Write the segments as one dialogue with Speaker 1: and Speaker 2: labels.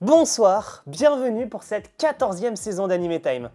Speaker 1: Bonsoir, bienvenue pour cette 14e saison d'Anime Time.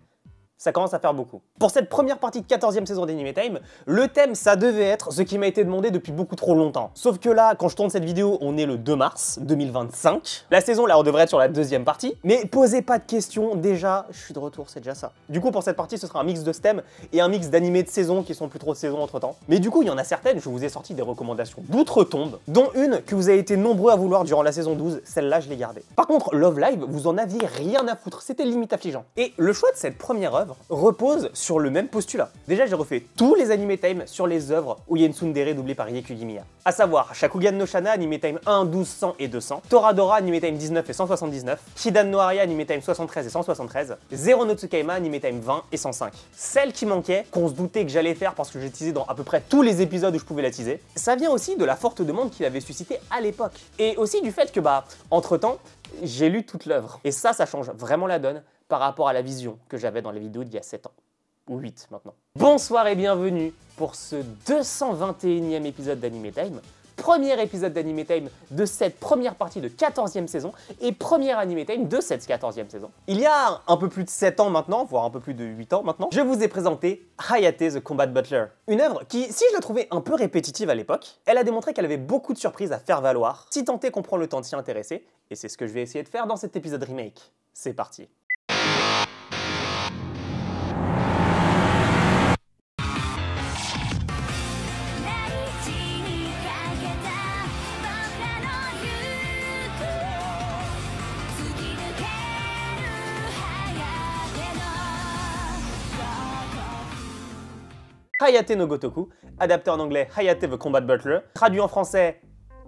Speaker 1: Ça commence à faire beaucoup. Pour cette première partie de 14e saison d'Anime Time, le thème, ça devait être ce qui m'a été demandé depuis beaucoup trop longtemps. Sauf que là, quand je tourne cette vidéo, on est le 2 mars 2025. La saison, là, on devrait être sur la deuxième partie. Mais posez pas de questions, déjà, je suis de retour, c'est déjà ça. Du coup, pour cette partie, ce sera un mix de thèmes et un mix d'animés de saison qui sont plus trop de saison entre temps. Mais du coup, il y en a certaines, je vous ai sorti des recommandations d'outre-tombe, dont une que vous avez été nombreux à vouloir durant la saison 12, celle-là, je l'ai gardée. Par contre, Love Live, vous en aviez rien à foutre, c'était limite affligeant. Et le choix de cette première œuvre repose sur le même postulat. Déjà, j'ai refait tous les Anime Time sur les œuvres où il y a une tsundere doublée par Rieki Kimiya. À savoir Shakugan no Shana, Anime Time 1, 12, 100 et 200, Toradora, Anime Time 19 et 179, Hidan no Aria, Anime Time 73 et 173, Zero no Tsukaima, Anime Time 20 et 105. Celle qui manquait, qu'on se doutait que j'allais faire parce que j'ai teasé dans à peu près tous les épisodes où je pouvais la teaser, ça vient aussi de la forte demande qu'il avait suscité à l'époque. Et aussi du fait que, entre-temps, j'ai lu toute l'œuvre. Et ça change vraiment la donne par rapport à la vision que j'avais dans les vidéos d'il y a 7 ans. Ou 8 maintenant. Bonsoir et bienvenue pour ce 221e épisode d'Anime Time. Premier épisode d'Anime Time de cette première partie de 14e saison et premier Anime Time de cette 14e saison. Il y a un peu plus de 7 ans maintenant, voire un peu plus de 8 ans maintenant, je vous ai présenté Hayate the Combat Butler. Une œuvre qui, si je la trouvais un peu répétitive à l'époque, elle a démontré qu'elle avait beaucoup de surprises à faire valoir, si tant est qu'on prend le temps de s'y intéresser, et c'est ce que je vais essayer de faire dans cet épisode remake. C'est parti. Hayate no Gotoku, adapté en anglais Hayate the Combat Butler, traduit en français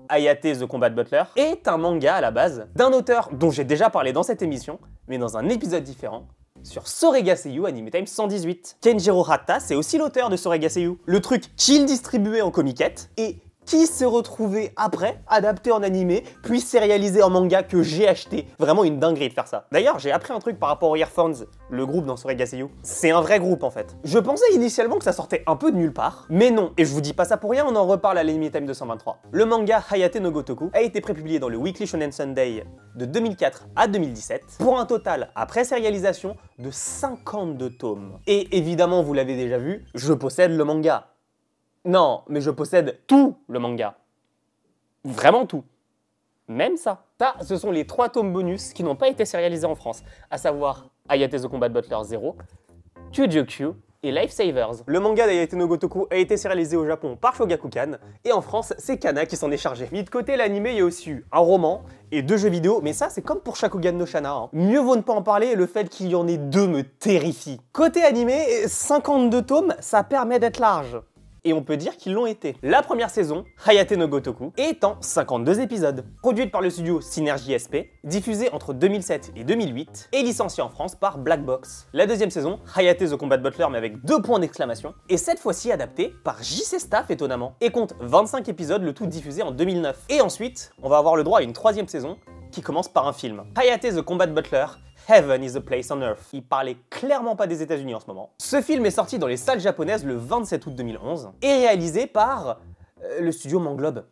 Speaker 1: Hayate the Combat Butler, est un manga à la base d'un auteur dont j'ai déjà parlé dans cette émission, mais dans un épisode différent, sur Soregaseyu Anime Time 118. Kenjiro Hatta, c'est aussi l'auteur de Soregaseyu, le truc qu'il distribuait en comiquette, et qui s'est retrouvé après, adapté en animé, puis sérialisé en manga que j'ai acheté. Vraiment une dinguerie de faire ça. D'ailleurs, j'ai appris un truc par rapport aux Earphones, le groupe dans Soregaseyu. C'est un vrai groupe en fait. Je pensais initialement que ça sortait un peu de nulle part, mais non. Et je vous dis pas ça pour rien, on en reparle à l'Anime Time 223. Le manga Hayate no Gotoku a été prépublié dans le Weekly Shonen Sunday de 2004 à 2017, pour un total, après sérialisation, de 52 tomes. Et évidemment, vous l'avez déjà vu, je possède le manga. Non, mais je possède tout le manga. Vraiment tout. Même ça. Ça, ce sont les 3 tomes bonus qui n'ont pas été sérialisés en France, à savoir Hayate the Combat Butler 0, Kyujokyu et Lifesavers. Le manga d'Hayate no Gotoku a été sérialisé au Japon par Shogakukan, et en France, c'est Kana qui s'en est chargé. Mis de côté l'anime, il y a aussi eu un roman et 2 jeux vidéo, mais ça, c'est comme pour Shakugan no Shana. Hein. Mieux vaut ne pas en parler, et le fait qu'il y en ait 2 me terrifie. Côté animé, 52 tomes, ça permet d'être large. Et on peut dire qu'ils l'ont été. La première saison, Hayate no Gotoku, est en 52 épisodes. Produite par le studio Synergy SP, diffusée entre 2007 et 2008, et licenciée en France par Black Box. La deuxième saison, Hayate the Combat Butler, mais avec 2 points d'exclamation, est cette fois-ci adaptée par JC Staff étonnamment, et compte 25 épisodes, le tout diffusé en 2009. Et ensuite, on va avoir le droit à une 3e saison, qui commence par un film. Hayate the Combat Butler, Heaven is a Place on Earth. Il parlait clairement pas des États-Unis en ce moment. Ce film est sorti dans les salles japonaises le 27 août 2011 et réalisé par le studio Manglobe.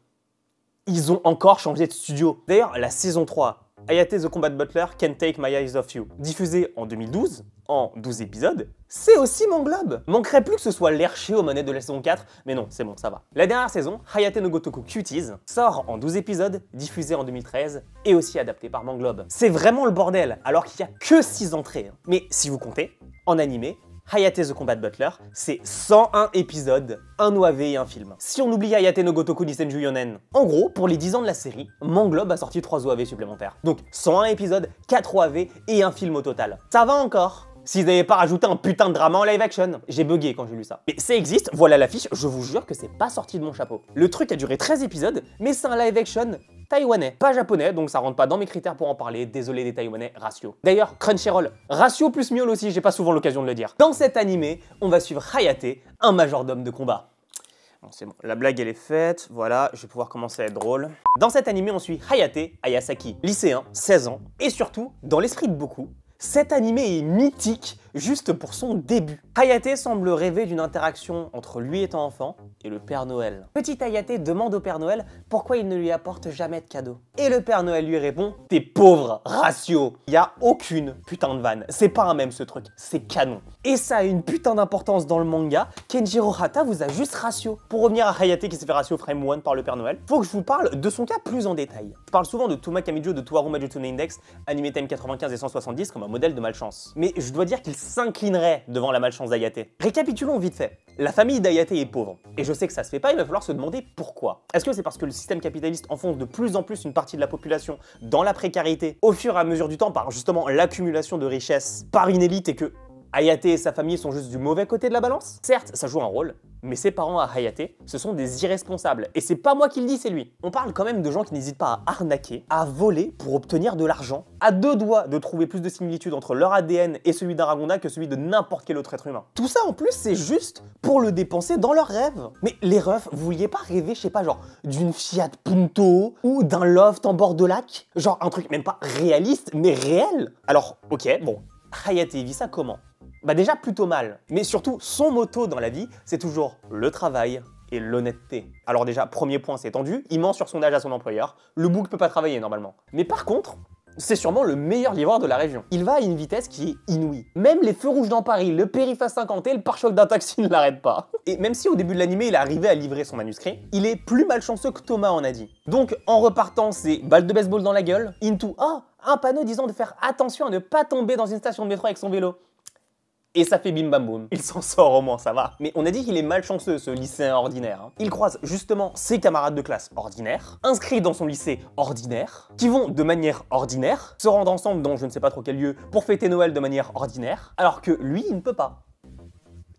Speaker 1: Ils ont encore changé de studio. D'ailleurs, la saison 3, Hayate the Combat Butler, Can't Take My Eyes Off You, diffusée en 2012, en 12 épisodes, c'est aussi Manglobe. Manquerait plus que ce soit l'Hershey aux manettes de la saison 4, mais non, c'est bon, ça va. La dernière saison, Hayate no Gotoku Cuties, sort en 12 épisodes, diffusée en 2013, et aussi adaptée par Manglobe. C'est vraiment le bordel, alors qu'il n'y a que 6 entrées. Mais si vous comptez, en animé, Hayate the Combat Butler, c'est 101 épisodes, un OAV et un film. Si on oublie Hayate no Gotoku Nisenju Yonen, en gros, pour les 10 ans de la série, Manglobe a sorti 3 OAV supplémentaires. Donc 101 épisodes, 4 OAV et un film au total. Ça va encore. S'ils n'avaient pas rajouté un putain de drama en live action. J'ai bugué quand j'ai lu ça. Mais ça existe, voilà l'affiche, je vous jure que c'est pas sorti de mon chapeau. Le truc a duré 13 épisodes, mais c'est un live action taïwanais, pas japonais, donc ça rentre pas dans mes critères pour en parler, désolé des taïwanais, ratio. D'ailleurs, Crunchyroll, ratio plus miaule aussi, j'ai pas souvent l'occasion de le dire. Dans cet animé, on va suivre Hayate, un majordome de combat. Bon, c'est bon, la blague elle est faite, voilà, je vais pouvoir commencer à être drôle. Dans cet animé, on suit Hayate Ayasaki, lycéen, 16 ans, et surtout, dans l'esprit de beaucoup, cet animé est mythique juste pour son début. Hayate semble rêver d'une interaction entre lui étant enfant et le Père Noël. Petit Hayate demande au Père Noël pourquoi il ne lui apporte jamais de cadeaux. Et le Père Noël lui répond « T'es pauvre, ratio !» Il y a aucune putain de vanne. C'est pas un mème ce truc, c'est canon. Et ça a une putain d'importance dans le manga. Kenjiro Hata vous a juste ratio. Pour revenir à Hayate qui s'est fait ratio frame 1 par le Père Noël, faut que je vous parle de son cas plus en détail. Je parle souvent de Toma Kamijo de Toaru Majutsu no Index, Anime Time 95 et 170 comme un modèle de malchance. Mais je dois dire qu'il s'inclinerait devant la malchance d'Hayate. Récapitulons vite fait. La famille d'Hayate est pauvre. Et je sais que ça se fait pas, il va falloir se demander pourquoi. Est-ce que c'est parce que le système capitaliste enfonce de plus en plus une partie de la population dans la précarité au fur et à mesure du temps par justement l'accumulation de richesses par une élite et que Hayate et sa famille sont juste du mauvais côté de la balance? Certes, ça joue un rôle, mais ses parents à Hayate, ce sont des irresponsables. Et c'est pas moi qui le dis, c'est lui. On parle quand même de gens qui n'hésitent pas à arnaquer, à voler pour obtenir de l'argent, à deux doigts de trouver plus de similitudes entre leur ADN et celui d'Aragonda que celui de n'importe quel autre être humain. Tout ça en plus, c'est juste pour le dépenser dans leurs rêves. Mais les refs, vous vouliez pas rêver, je sais pas, genre d'une Fiat Punto ou d'un loft en bord de lac? Genre un truc même pas réaliste, mais réel? Alors, ok, bon, Hayate vit ça comment? Bah déjà plutôt mal, mais surtout son motto dans la vie, c'est toujours le travail et l'honnêteté. Alors déjà, premier point, c'est tendu, il ment sur son âge à son employeur, le bouc peut pas travailler normalement. Mais par contre, c'est sûrement le meilleur livreur de la région. Il va à une vitesse qui est inouïe. Même les feux rouges dans Paris, le périph' à 50 et le pare-choc d'un taxi ne l'arrêtent pas. Et même si au début de l'anime, il est arrivé à livrer son manuscrit, il est plus malchanceux que Thomas en a dit. Donc en repartant, c'est balle de baseball dans la gueule, into un panneau disant de faire attention à ne pas tomber dans une station de métro avec son vélo. Et ça fait bim bam boum. Il s'en sort au moins, ça va. Mais on a dit qu'il est malchanceux, ce lycéen ordinaire. Hein. Il croise justement ses camarades de classe ordinaires, inscrits dans son lycée ordinaire, qui vont de manière ordinaire se rendre ensemble dans je ne sais pas trop quel lieu pour fêter Noël de manière ordinaire, alors que lui, il ne peut pas.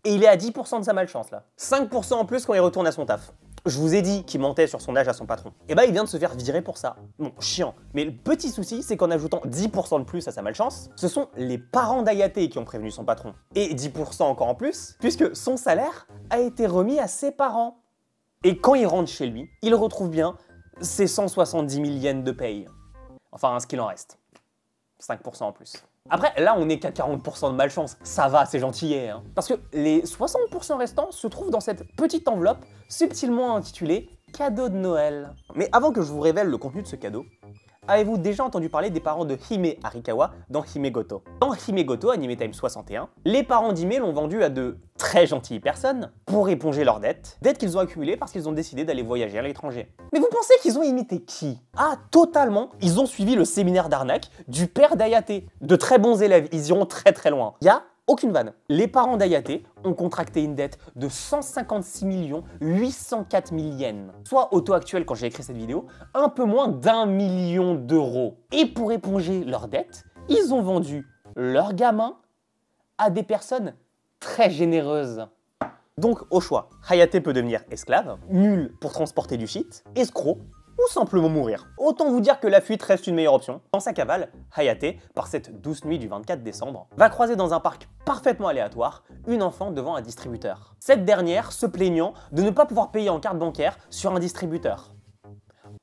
Speaker 1: Et il est à 10% de sa malchance là. 5% en plus quand il retourne à son taf. Je vous ai dit qu'il mentait sur son âge à son patron. Et bah il vient de se faire virer pour ça. Bon, chiant. Mais le petit souci, c'est qu'en ajoutant 10% de plus à sa malchance, ce sont les parents d'Hayate qui ont prévenu son patron. Et 10% encore en plus, puisque son salaire a été remis à ses parents. Et quand il rentre chez lui, il retrouve bien ses 170 000 yens de paye. Enfin, ce qu'il en reste. 5% en plus. Après, là, on n'est qu'à 40% de malchance. Ça va, c'est gentillet. Hein. Parce que les 60% restants se trouvent dans cette petite enveloppe subtilement intitulée « Cadeau de Noël ». Mais avant que je vous révèle le contenu de ce cadeau, avez-vous déjà entendu parler des parents de Hime Arikawa dans Himegoto? Dans Himegoto, Anime Time 61, les parents d'Hime l'ont vendu à de très gentilles personnes pour éponger leurs dettes qu'ils ont accumulées parce qu'ils ont décidé d'aller voyager à l'étranger. Mais vous pensez qu'ils ont imité qui? Ah, totalement. Ils ont suivi le séminaire d'arnaque du père d'Hayate. De très bons élèves, ils iront très très loin. Il y a aucune vanne. Les parents d'Hayate ont contracté une dette de 156 804 000 yens, soit au taux actuel quand j'ai écrit cette vidéo, un peu moins d'1 million d'euros. Et pour éponger leurs dettes, ils ont vendu leurs gamins à des personnes très généreuses. Donc au choix, Hayate peut devenir esclave, mule pour transporter du shit, escroc, ou simplement mourir. Autant vous dire que la fuite reste une meilleure option. Dans sa cavale, Hayate, par cette douce nuit du 24 décembre, va croiser dans un parc parfaitement aléatoire une enfant devant un distributeur. Cette dernière se plaignant de ne pas pouvoir payer en carte bancaire sur un distributeur.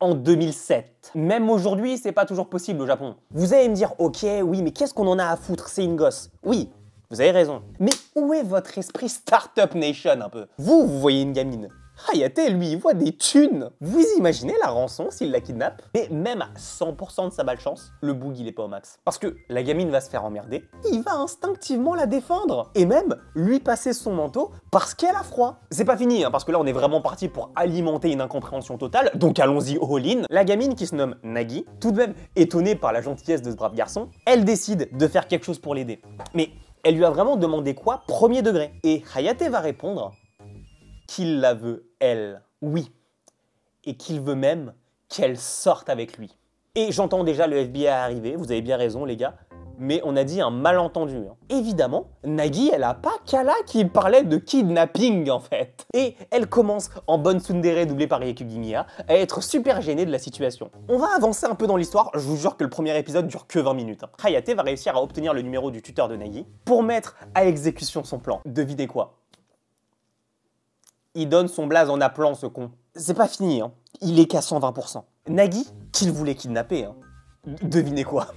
Speaker 1: En 2007. Même aujourd'hui, c'est pas toujours possible au Japon. Vous allez me dire, ok, oui, mais qu'est-ce qu'on en a à foutre, c'est une gosse. Oui, vous avez raison. Mais où est votre esprit Startup Nation un peu? Vous voyez une gamine. Hayate, lui, il voit des thunes. Vous imaginez la rançon s'il la kidnappe? Mais même à 100% de sa malchance, le boug il est pas au max. Parce que la gamine va se faire emmerder, il va instinctivement la défendre. Et même lui passer son manteau parce qu'elle a froid. C'est pas fini, hein, parce que là on est vraiment parti pour alimenter une incompréhension totale, donc allons-y all-in. La gamine qui se nomme Nagi, tout de même étonnée par la gentillesse de ce brave garçon, elle décide de faire quelque chose pour l'aider. Mais elle lui a vraiment demandé quoi, premier degré? Et Hayate va répondre qu'il la veut, elle. Oui. Et qu'il veut même qu'elle sorte avec lui. Et j'entends déjà le FBI arriver, vous avez bien raison les gars, mais on a dit un malentendu. Hein. Évidemment, Nagi, elle a pas Kala qui parlait de kidnapping en fait. Et elle commence, en bonne tsundere doublée par Yekugimiya, à être super gênée de la situation. On va avancer un peu dans l'histoire, je vous jure que le premier épisode dure que 20 minutes. Hein. Hayate va réussir à obtenir le numéro du tuteur de Nagi pour mettre à exécution son plan. Devinez quoi? Il donne son blaze en appelant ce con. C'est pas fini, hein. Il est qu'à 120%. Nagi, qu'il voulait kidnapper, hein. Devinez quoi?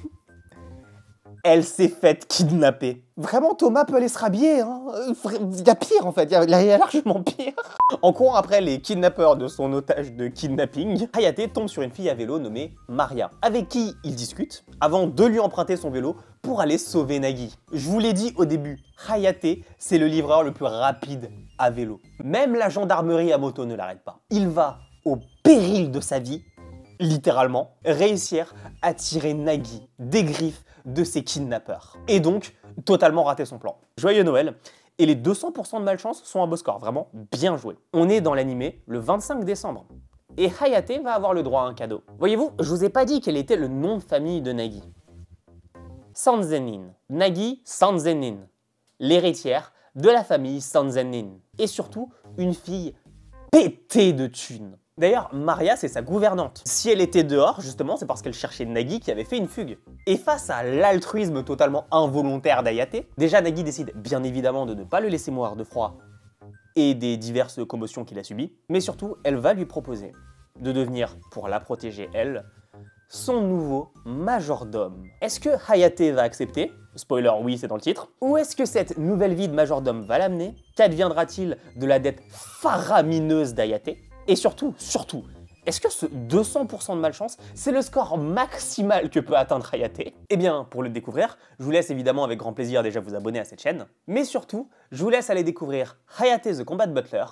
Speaker 1: Elle s'est faite kidnapper. Vraiment, Thomas peut aller se rhabiller, hein. Il y a pire, en fait. Il y a largement pire. En courant après les kidnappeurs de son otage de kidnapping, Hayate tombe sur une fille à vélo nommée Maria, avec qui il discute avant de lui emprunter son vélo pour aller sauver Nagi. Je vous l'ai dit au début, Hayate, c'est le livreur le plus rapide à vélo. Même la gendarmerie à moto ne l'arrête pas. Il va, au péril de sa vie, littéralement, réussir à tirer Nagi des griffes de ses kidnappeurs. Et donc, totalement rater son plan. Joyeux Noël. Et les 200% de malchance sont un beau score, vraiment bien joué. On est dans l'animé le 25 décembre. Et Hayate va avoir le droit à un cadeau. Voyez-vous, je vous ai pas dit quel était le nom de famille de Nagi. Sanzenin. Nagi Sanzenin. L'héritière de la famille Sanzenin. Et surtout, une fille pétée de thunes. D'ailleurs, Maria, c'est sa gouvernante. Si elle était dehors, justement, c'est parce qu'elle cherchait Nagi qui avait fait une fugue. Et face à l'altruisme totalement involontaire d'Hayate, déjà Nagi décide bien évidemment de ne pas le laisser mourir de froid et des diverses commotions qu'il a subies, mais surtout, elle va lui proposer de devenir, pour la protéger elle, son nouveau majordome. Est-ce que Hayate va accepter? Spoiler, oui, c'est dans le titre. Ou est-ce que cette nouvelle vie de majordome va l'amener? Qu'adviendra-t-il de la dette faramineuse d'Hayate? Et surtout, est-ce que ce 200% de malchance, c'est le score maximal que peut atteindre Hayate? Eh bien, pour le découvrir, je vous laisse évidemment avec grand plaisir déjà vous abonner à cette chaîne, mais surtout, je vous laisse aller découvrir Hayate the Combat Butler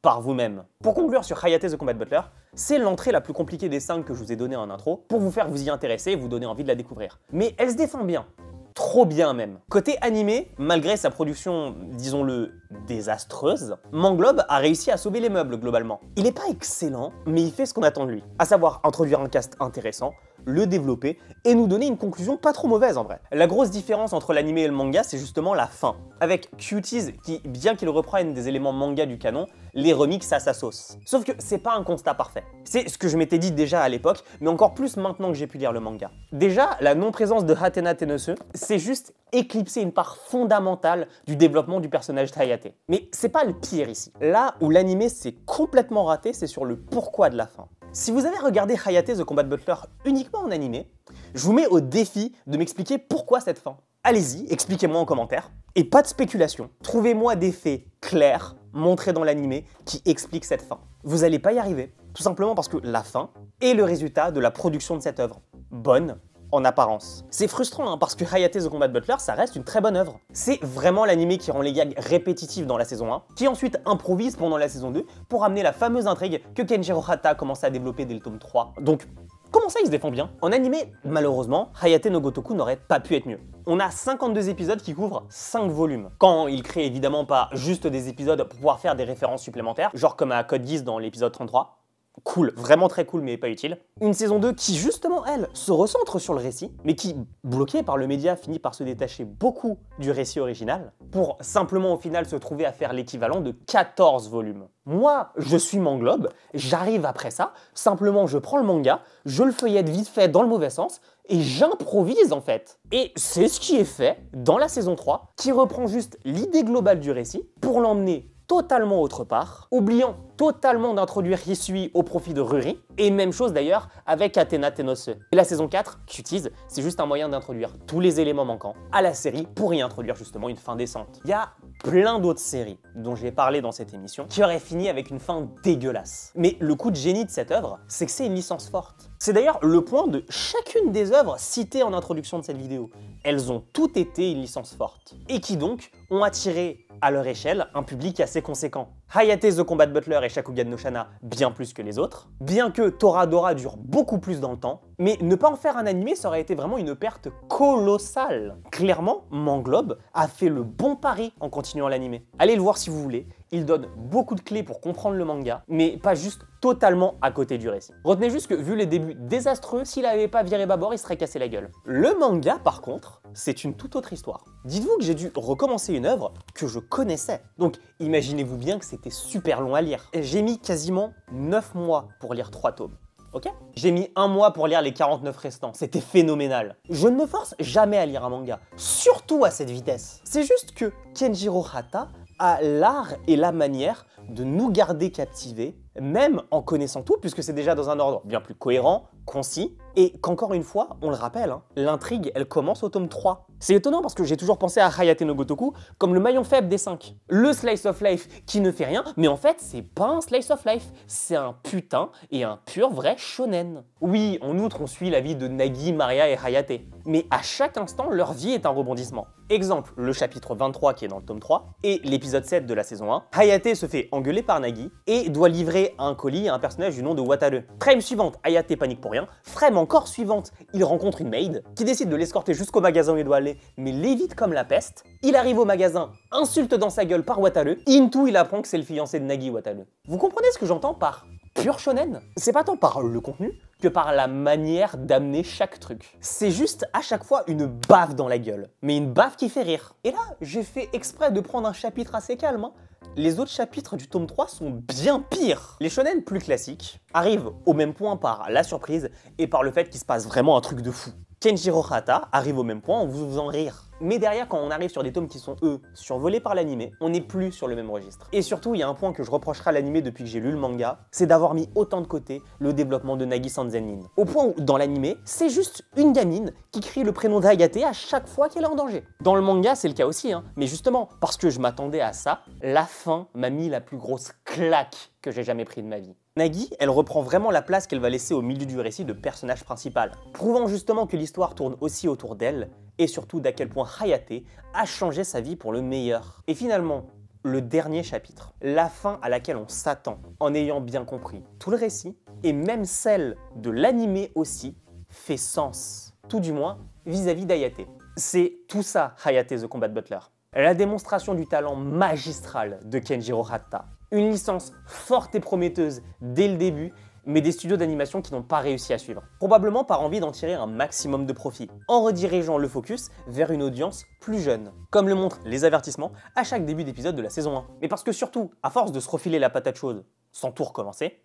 Speaker 1: par vous-même. Pour conclure sur Hayate the Combat Butler, c'est l'entrée la plus compliquée des 5 que je vous ai donné en intro, pour vous faire vous y intéresser et vous donner envie de la découvrir. Mais elle se défend bien. Trop bien même. Côté animé, malgré sa production, disons-le, désastreuse, Manglobe a réussi à sauver les meubles globalement. Il n'est pas excellent, mais il fait ce qu'on attend de lui, à savoir introduire un cast intéressant, le développer et nous donner une conclusion pas trop mauvaise en vrai. La grosse différence entre l'animé et le manga, c'est justement la fin, avec Cuties qui, bien qu'il reprenne des éléments manga du canon, les remixe à sa sauce. Sauf que c'est pas un constat parfait. C'est ce que je m'étais dit déjà à l'époque, mais encore plus maintenant que j'ai pu lire le manga. Déjà, la non-présence de Hatena Tennose, c'est juste éclipser une part fondamentale du développement du personnage d'Hayate. Mais c'est pas le pire ici. Là où l'animé s'est complètement raté, c'est sur le pourquoi de la fin. Si vous avez regardé Hayate the Combat Butler uniquement en animé, je vous mets au défi de m'expliquer pourquoi cette fin. Allez-y, expliquez-moi en commentaire. Et pas de spéculation. Trouvez-moi des faits clairs montrés dans l'animé qui expliquent cette fin. Vous n'allez pas y arriver, tout simplement parce que la fin est le résultat de la production de cette œuvre. Bonne en apparence. C'est frustrant parce que Hayate the Combat Butler, ça reste une très bonne œuvre. C'est vraiment l'animé qui rend les gags répétitifs dans la saison 1, qui ensuite improvise pendant la saison 2 pour amener la fameuse intrigue que Kenjiro Hata commence à développer dès le tome 3. Donc, comment ça il se défend bien? En animé, malheureusement, Hayate no Gotoku n'aurait pas pu être mieux. On a 52 épisodes qui couvrent 5 volumes. Quand il crée évidemment pas juste des épisodes pour pouvoir faire des références supplémentaires, genre comme à Code Geass dans l'épisode 33, cool, vraiment très cool mais pas utile. Une saison 2 qui justement, elle, se recentre sur le récit, mais qui, bloquée par le média, finit par se détacher beaucoup du récit original, pour simplement au final se trouver à faire l'équivalent de 14 volumes. Moi, je suis Manglobe, j'arrive après ça, simplement je prends le manga, je le feuillette vite fait dans le mauvais sens, et j'improvise en fait. Et c'est ce qui est fait dans la saison 3, qui reprend juste l'idée globale du récit, pour l'emmener totalement autre part, oubliant totalement d'introduire Hisui au profit de Ruri, et même chose d'ailleurs avec Hatena Tennose. Et la saison 4, Cuties, c'est juste un moyen d'introduire tous les éléments manquants à la série pour y introduire justement une fin décente. Il y a plein d'autres séries dont j'ai parlé dans cette émission qui auraient fini avec une fin dégueulasse. Mais le coup de génie de cette œuvre, c'est que c'est une licence forte. C'est d'ailleurs le point de chacune des œuvres citées en introduction de cette vidéo. Elles ont toutes été une licence forte, et qui donc ont attiré à leur échelle un public assez conséquent. Hayate the Combat Butler et Shakugan no Shana bien plus que les autres, bien que Toradora dure beaucoup plus dans le temps, mais ne pas en faire un animé, ça aurait été vraiment une perte colossale. Clairement, Manglobe a fait le bon pari en continuant l'animé. Allez le voir si vous voulez, il donne beaucoup de clés pour comprendre le manga, mais pas juste totalement à côté du récit. Retenez juste que vu les débuts désastreux, s'il n'avait pas viré bâbord, il serait cassé la gueule. Le manga, par contre, c'est une toute autre histoire. Dites-vous que j'ai dû recommencer une œuvre que je connaissais. Donc imaginez-vous bien que c'était super long à lire. J'ai mis quasiment 9 mois pour lire 3 tomes. Ok? J'ai mis 1 mois pour lire les 49 restants. C'était phénoménal. Je ne me force jamais à lire un manga, surtout à cette vitesse. C'est juste que Kenjiro Hata a l'art et la manière de nous garder captivés même en connaissant tout, puisque c'est déjà dans un ordre bien plus cohérent, concis, et qu'encore une fois, on le rappelle, hein, l'intrigue, elle commence au tome 3. C'est étonnant parce que j'ai toujours pensé à Hayate no Gotoku comme le maillon faible des 5. Le slice of life qui ne fait rien, mais en fait, c'est pas un slice of life, c'est un putain et un pur vrai shonen. Oui, en outre, on suit la vie de Nagi, Maria et Hayate, mais à chaque instant, leur vie est un rebondissement. Exemple, le chapitre 23 qui est dans le tome 3, et l'épisode 7 de la saison 1, Hayate se fait engueuler par Nagi et doit livrer un colis à un personnage du nom de Wataru. Frame suivante, Hayate panique pour rien. Frame encore suivante, il rencontre une maid qui décide de l'escorter jusqu'au magasin où il doit aller, mais l'évite comme la peste. Il arrive au magasin, insulte dans sa gueule par Wataru. Into, il apprend que c'est le fiancé de Nagi, Wataru. Vous comprenez ce que j'entends par pur shonen? C'est pas tant par le contenu que par la manière d'amener chaque truc. C'est juste à chaque fois une baffe dans la gueule, mais une baffe qui fait rire. Et là, j'ai fait exprès de prendre un chapitre assez calme, hein. Les autres chapitres du tome 3 sont bien pires. Les shonen plus classiques arrivent au même point par la surprise et par le fait qu'il se passe vraiment un truc de fou. Kenjiro Hata arrive au même point en vous faisant rire. Mais derrière, quand on arrive sur des tomes qui sont, eux, survolés par l'animé, on n'est plus sur le même registre. Et surtout, il y a un point que je reprocherai à l'animé depuis que j'ai lu le manga, c'est d'avoir mis autant de côté le développement de Nagi Sanzenin. Au point où, dans l'animé, c'est juste une gamine qui crie le prénom d'Hayate à chaque fois qu'elle est en danger. Dans le manga, c'est le cas aussi, hein. Mais justement, parce que je m'attendais à ça, la fin m'a mis la plus grosse claque que j'ai jamais pris de ma vie. Nagi, elle reprend vraiment la place qu'elle va laisser au milieu du récit de personnage principal, prouvant justement que l'histoire tourne aussi autour d'elle, et surtout d'à quel point Hayate a changé sa vie pour le meilleur. Et finalement, le dernier chapitre, la fin à laquelle on s'attend, en ayant bien compris tout le récit, et même celle de l'animé aussi, fait sens. Tout du moins, vis-à-vis d'Hayate. C'est tout ça, Hayate the Combat Butler. La démonstration du talent magistral de Kenjiro Hata. Une licence forte et prometteuse dès le début, mais des studios d'animation qui n'ont pas réussi à suivre. Probablement par envie d'en tirer un maximum de profit, en redirigeant le focus vers une audience plus jeune. Comme le montrent les avertissements à chaque début d'épisode de la saison 1. Mais parce que surtout, à force de se refiler la patate chaude sans tout recommencer,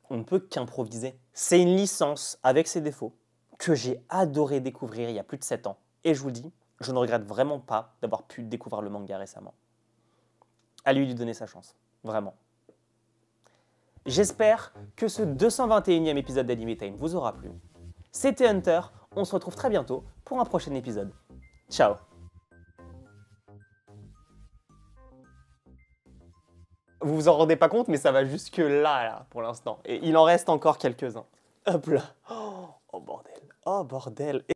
Speaker 1: on ne peut qu'improviser. C'est une licence avec ses défauts que j'ai adoré découvrir il y a plus de 7 ans. Et je vous le dis, je ne regrette vraiment pas d'avoir pu découvrir le manga récemment. À lui donner sa chance, vraiment. J'espère que ce 221e épisode d'Anime Time vous aura plu. C'était Hunter, on se retrouve très bientôt pour un prochain épisode. Ciao! Vous vous en rendez pas compte, mais ça va jusque là, pour l'instant. Et il en reste encore quelques-uns. Hop là. Oh bordel, oh bordel.